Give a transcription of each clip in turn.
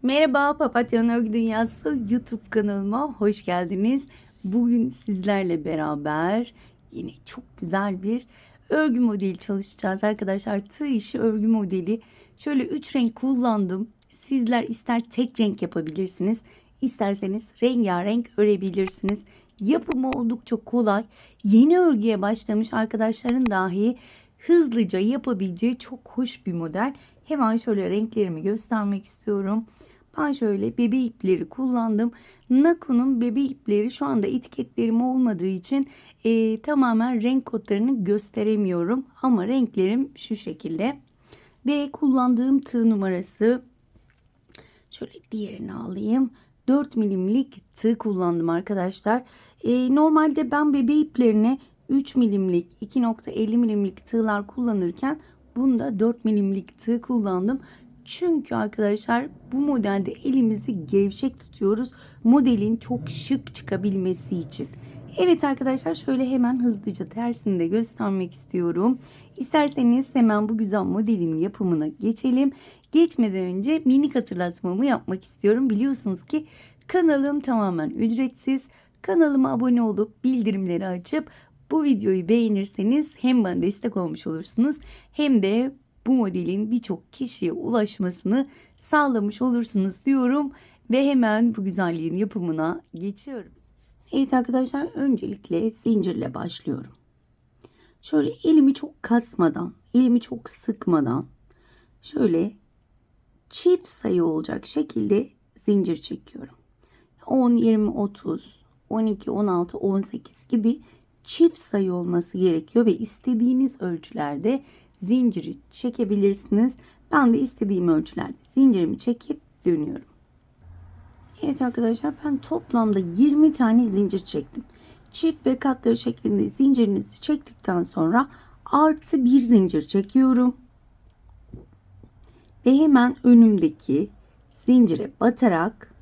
Merhaba Papatya Örgü Dünyası YouTube kanalıma hoş geldiniz. Bugün sizlerle beraber yine çok güzel bir örgü modeli çalışacağız arkadaşlar. Tığ işi örgü modeli. Şöyle 3 renk kullandım. Sizler ister tek renk yapabilirsiniz, isterseniz rengarenk örebilirsiniz. Yapımı oldukça kolay. Yeni örgüye başlamış arkadaşların dahi hızlıca yapabileceği çok hoş bir model. Hemen şöyle renklerimi göstermek istiyorum. Ben şöyle bebe ipleri kullandım. Nako'nun bebe ipleri şu anda etiketlerim olmadığı için tamamen renk kodlarını gösteremiyorum. Ama renklerim şu şekilde. Ve kullandığım tığ numarası şöyle diğerini alayım. 4 milimlik tığ kullandım arkadaşlar. Normalde ben bebe iplerine 3 milimlik 2,50 milimlik tığlar kullanırken bunda 4 milimlik tığ kullandım. Çünkü arkadaşlar bu modelde elimizi gevşek tutuyoruz. Modelin çok şık çıkabilmesi için. Evet arkadaşlar şöyle hemen hızlıca tersini de göstermek istiyorum. İsterseniz hemen bu güzel modelin yapımına geçelim. Geçmeden önce minik hatırlatmamı yapmak istiyorum. Biliyorsunuz ki kanalım tamamen ücretsiz. Kanalıma abone olup bildirimleri açıp bu videoyu beğenirseniz hem bana destek olmuş olursunuz hem de bu modelin birçok kişiye ulaşmasını sağlamış olursunuz diyorum ve hemen bu güzelliğin yapımına geçiyorum. Evet arkadaşlar öncelikle zincirle başlıyorum. Şöyle elimi çok kasmadan, elimi çok sıkmadan şöyle çift sayı olacak şekilde zincir çekiyorum. 10, 20, 30, 12, 16, 18 gibi çift sayı olması gerekiyor ve istediğiniz ölçülerde zinciri çekebilirsiniz. Ben de istediğim ölçülerde zincirimi çekip dönüyorum. Evet arkadaşlar ben toplamda 20 tane zincir çektim. Çift ve katları şeklinde zincirinizi çektikten sonra artı bir zincir çekiyorum. Ve hemen önümdeki zincire batarak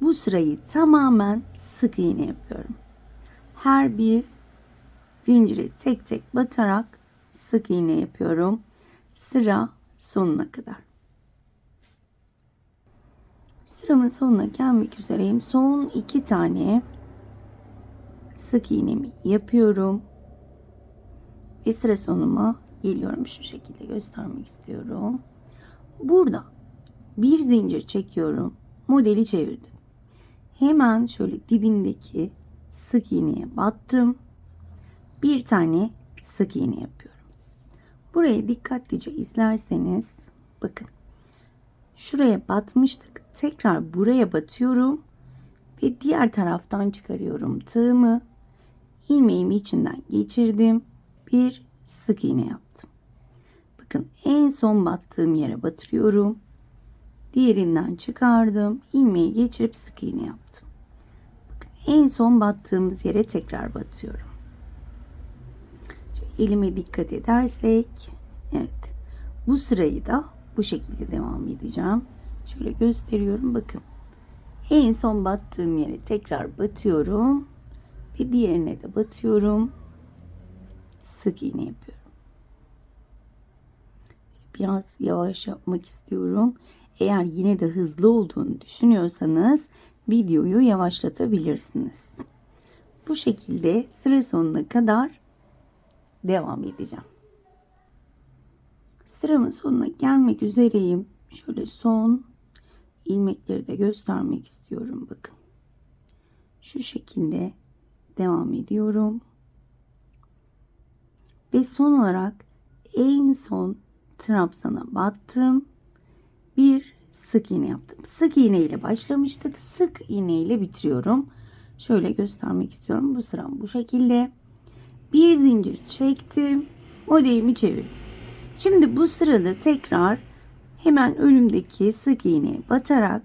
bu sırayı tamamen sık iğne yapıyorum. Her bir zincire tek tek batarak sık iğne yapıyorum. Sıra sonuna kadar. Sıramın sonuna gelmek üzereyim. Son 2 tane sık iğnemi yapıyorum. Ve sıra sonuma geliyorum. Şu şekilde göstermek istiyorum. Burada bir zincir çekiyorum. Modeli çevirdim. Hemen şöyle dibindeki sık iğneye battım. Bir tane sık iğne yapıyorum. Buraya dikkatlice izlerseniz bakın. Şuraya batmıştık. Tekrar buraya batıyorum ve diğer taraftan çıkarıyorum tığımı. İlmeğimi içinden geçirdim. Bir sık iğne yaptım. Bakın en son battığım yere batırıyorum. Diğerinden çıkardım. İlmeği geçirip sık iğne yaptım. Bakın en son battığımız yere tekrar batıyorum. Şöyle elime dikkat edersek evet. Bu sırayı da bu şekilde devam edeceğim. Şöyle gösteriyorum bakın. En son battığım yere tekrar batıyorum. Ve diğerine de batıyorum. Sık iğne yapıyorum. Biraz yavaş yapmak istiyorum. Eğer yine de hızlı olduğunu düşünüyorsanız videoyu yavaşlatabilirsiniz. Bu şekilde sıra sonuna kadar devam edeceğim. Sıramın sonuna gelmek üzereyim. Şöyle son ilmekleri de göstermek istiyorum. Bakın. Şu şekilde devam ediyorum. Ve son olarak en son trabzana battım. Bir sık iğne yaptım. Sık iğne ile başlamıştık. Sık iğne ile bitiriyorum. Şöyle göstermek istiyorum. Bu sıram bu şekilde. Bir zincir çektim. Modelimi çevirdim. Şimdi bu sırada tekrar hemen önümdeki sık iğneye batarak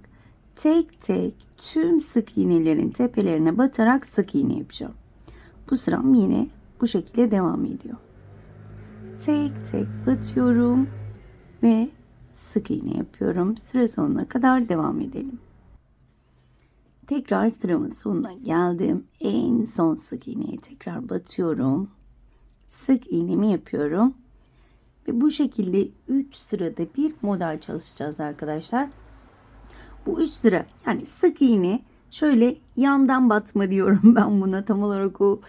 tek tek tüm sık iğnelerin tepelerine batarak sık iğne yapacağım. Bu sıram yine bu şekilde devam ediyor. Tek tek batıyorum ve sık iğne yapıyorum. Sıra sonuna kadar devam edelim. Tekrar sıramın sonuna geldim. En son sık iğneye tekrar batıyorum. Sık iğnemi yapıyorum. Ve bu şekilde 3 sırada bir model çalışacağız arkadaşlar. Bu 3 sıra yani sık iğne şöyle yandan batma diyorum ben buna, tam olarak o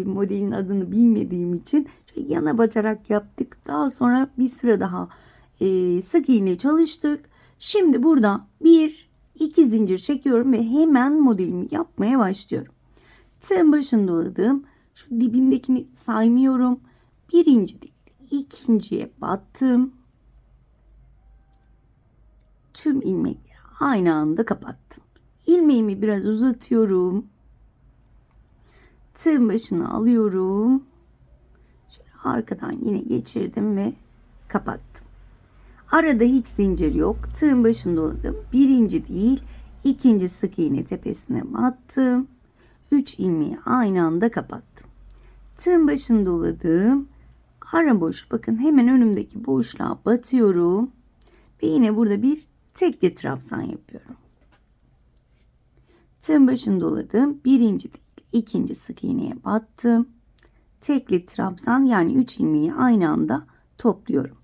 modelin adını bilmediğim için şöyle yana batarak yaptık. Daha sonra bir sıra daha sık iğne çalıştık. Şimdi burada bir iki zincir çekiyorum ve hemen modelimi yapmaya başlıyorum. Tığın başını doladım. Şu dibindekini saymıyorum. Birinci değil, ikinciye battım. Tüm ilmekleri aynı anda kapattım. İlmeğimi biraz uzatıyorum. Tığın başını alıyorum. Şöyle arkadan yine geçirdim ve kapattım. Arada hiç zincir yok. Tığın başını doladım. Birinci değil, ikinci sık iğne tepesine battım. 3 ilmeği aynı anda kapattım. Tığın başını doladım. Ara boş, bakın hemen önümdeki boşluğa batıyorum. Ve yine burada bir tekli trabzan yapıyorum. Tığın başını doladım. Birinci değil, ikinci sık iğneye battım. Tekli trabzan yani 3 ilmeği aynı anda topluyorum.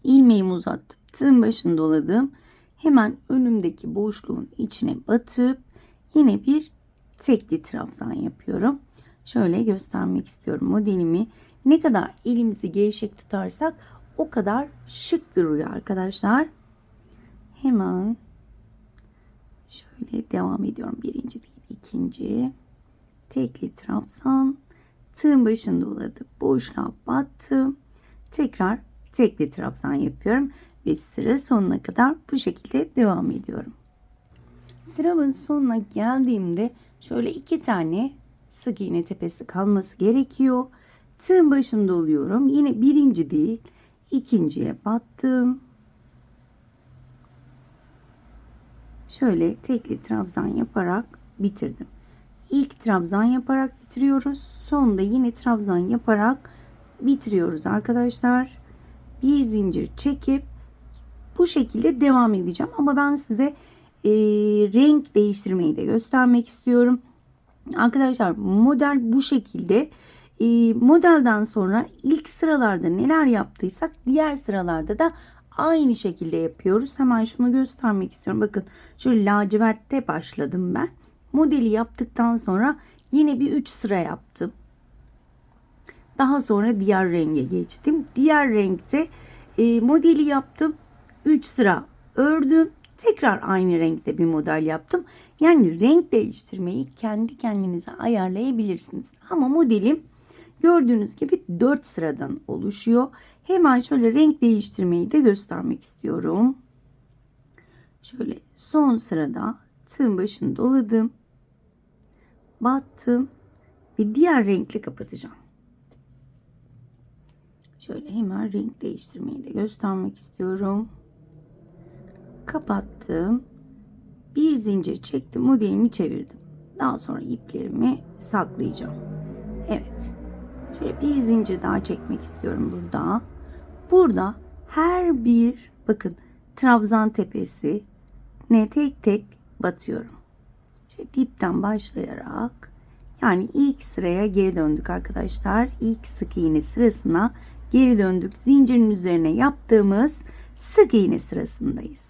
İlmeğimi uzattım. Tığın başını doladım. Hemen önümdeki boşluğun içine batıp yine bir tekli trabzan yapıyorum. Şöyle göstermek istiyorum modelimi. Ne kadar elimizi gevşek tutarsak o kadar şık duruyor arkadaşlar. Hemen şöyle devam ediyorum. Birinci değil, ikinci tekli trabzan. Tığın başını doladım. Boşluğa battım. Tekrar tekli trabzan yapıyorum ve sıra sonuna kadar bu şekilde devam ediyorum. Sıramın sonuna geldiğimde şöyle 2 tane sık iğne tepesi kalması gerekiyor. Tığın başını doluyorum. Yine birinci değil, ikinciye battım. Şöyle tekli trabzan yaparak bitirdim. İlk trabzan yaparak bitiriyoruz. Sonda yine trabzan yaparak bitiriyoruz arkadaşlar. Bir zincir çekip bu şekilde devam edeceğim. Ama ben size renk değiştirmeyi de göstermek istiyorum. Arkadaşlar model bu şekilde. Modelden sonra ilk sıralarda neler yaptıysak diğer sıralarda da aynı şekilde yapıyoruz. Hemen şunu göstermek istiyorum. Bakın şöyle lacivertte başladım ben. Modeli yaptıktan sonra yine bir 3 sıra yaptım. Daha sonra diğer renge geçtim. Diğer renkte modeli yaptım. 3 sıra ördüm. Tekrar aynı renkte bir model yaptım. Yani renk değiştirmeyi kendi kendinize ayarlayabilirsiniz. Ama modelim gördüğünüz gibi 4 sıradan oluşuyor. Hemen şöyle renk değiştirmeyi de göstermek istiyorum. Şöyle son sırada tığın başını doladım. Battım. Ve diğer renkle kapatacağım. Şöyle hemen renk değiştirmeyi de göstermek istiyorum. Kapattım. Bir zincir çektim. Modelimi çevirdim. Daha sonra iplerimi saklayacağım. Evet. Şöyle bir zincir daha çekmek istiyorum burada. Burada her bir bakın trabzan tepesi ne tek tek batıyorum. Şöyle dipten başlayarak yani ilk sıraya geri döndük arkadaşlar. İlk sık iğne sırasına geri döndük. Zincirin üzerine yaptığımız sık iğne sırasındayız.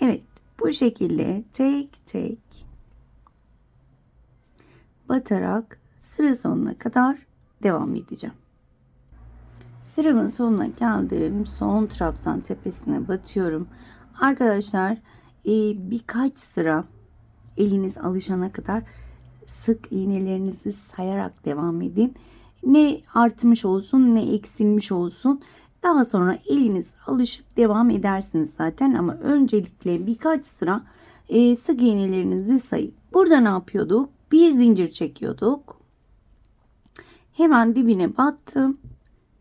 Evet, bu şekilde tek tek batarak sıra sonuna kadar devam edeceğim. Sıramın sonuna geldim. Son trabzan tepesine batıyorum. Arkadaşlar birkaç sıra eliniz alışana kadar sık iğnelerinizi sayarak devam edin. Ne artmış olsun ne eksilmiş olsun. Daha sonra eliniz alışıp devam edersiniz zaten. Ama öncelikle birkaç sıra sık iğnelerinizi sayın. Burada ne yapıyorduk? Bir zincir çekiyorduk. Hemen dibine battım.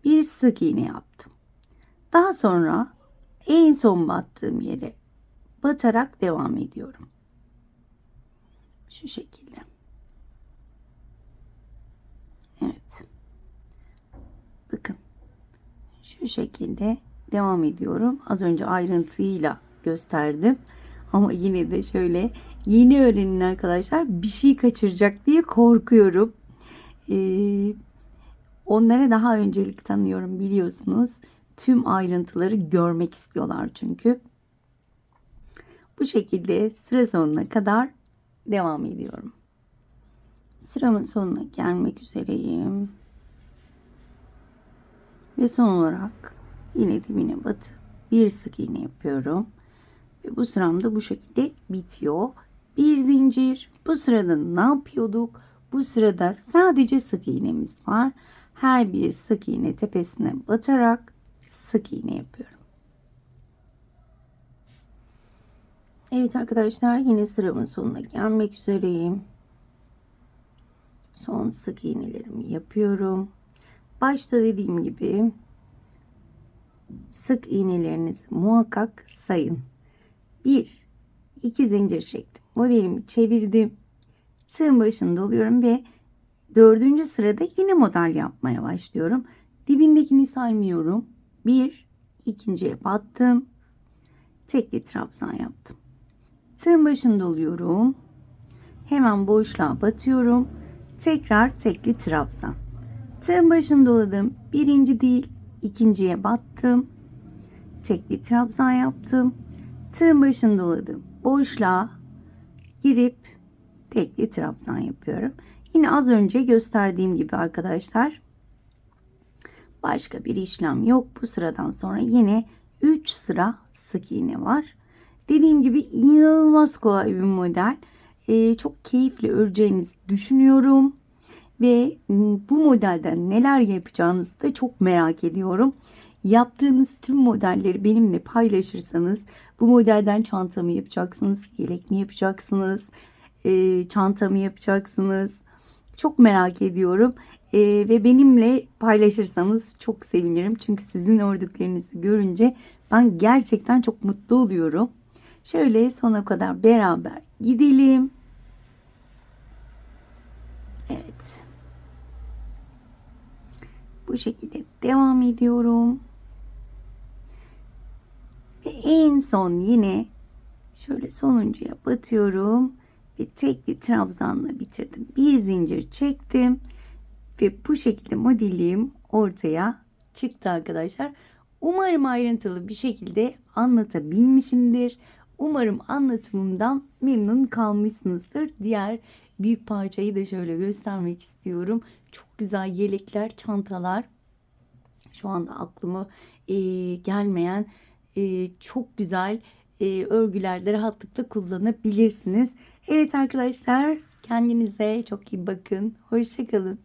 Bir sık iğne yaptım. Daha sonra en son battığım yere batarak devam ediyorum. Şu şekilde. Evet. Bakın. Şu şekilde devam ediyorum. Az önce ayrıntıyla gösterdim. Ama yine de şöyle yeni öğrenin arkadaşlar, bir şey kaçıracak diye korkuyorum. Onlara daha öncelik tanıyorum biliyorsunuz. Tüm ayrıntıları görmek istiyorlar çünkü. Bu şekilde sıra sonuna kadar devam ediyorum. Sıramın sonuna gelmek üzereyim. Ve son olarak yine dibine batıp bir sık iğne yapıyorum. Ve bu sıram da bu şekilde bitiyor. Bir zincir. Bu sırada ne yapıyorduk? Bu sırada sadece sık iğnemiz var. Her bir sık iğne tepesine batarak sık iğne yapıyorum. Evet arkadaşlar, yine sıramın sonuna gelmek üzereyim. Son sık iğnelerimi yapıyorum. Başta dediğim gibi sık iğnelerinizi muhakkak sayın. 1 2 zincir çektim. Modelimi çevirdim. Tığın başında oluyorum ve 4. sırada yine model yapmaya başlıyorum. Dibindekini saymıyorum. 1 ikinciye battım. Tekli trabzan yaptım. Tığın başında oluyorum. Hemen boşluğa batıyorum. Tekrar tekli trabzan. Tığın başında doladım. Birinci değil, ikinciye battım. Tekli trabzan yaptım. Tığın başında doladım. Boşluğa girip tekli trabzan yapıyorum. Yine az önce gösterdiğim gibi arkadaşlar. Başka bir işlem yok. Bu sıradan sonra yine 3 sıra sık iğne var. Dediğim gibi inanılmaz kolay bir model. Çok keyifli öreceğinizi düşünüyorum. Ve bu modelden neler yapacağınızı da çok merak ediyorum. Yaptığınız tüm modelleri benimle paylaşırsanız, bu modelden çanta mı yapacaksınız, yelek mi yapacaksınız, çanta mı yapacaksınız? Çok merak ediyorum. Ve benimle paylaşırsanız çok sevinirim. Çünkü sizin ördüklerinizi görünce ben gerçekten çok mutlu oluyorum. Şöyle sona kadar beraber gidelim. Evet. Bu şekilde devam ediyorum. Ve en son yine şöyle sonuncuya batıyorum. Ve tekli trabzanla bitirdim. Bir zincir çektim. Ve bu şekilde modelim ortaya çıktı arkadaşlar. Umarım ayrıntılı bir şekilde anlatabilmişimdir. Umarım anlatımımdan memnun kalmışsınızdır. Diğer büyük parçayı da şöyle göstermek istiyorum. Çok güzel yelekler, çantalar. Şu anda aklıma gelmeyen çok güzel örgülerde rahatlıkla kullanabilirsiniz. Evet arkadaşlar, kendinize çok iyi bakın. Hoşça kalın.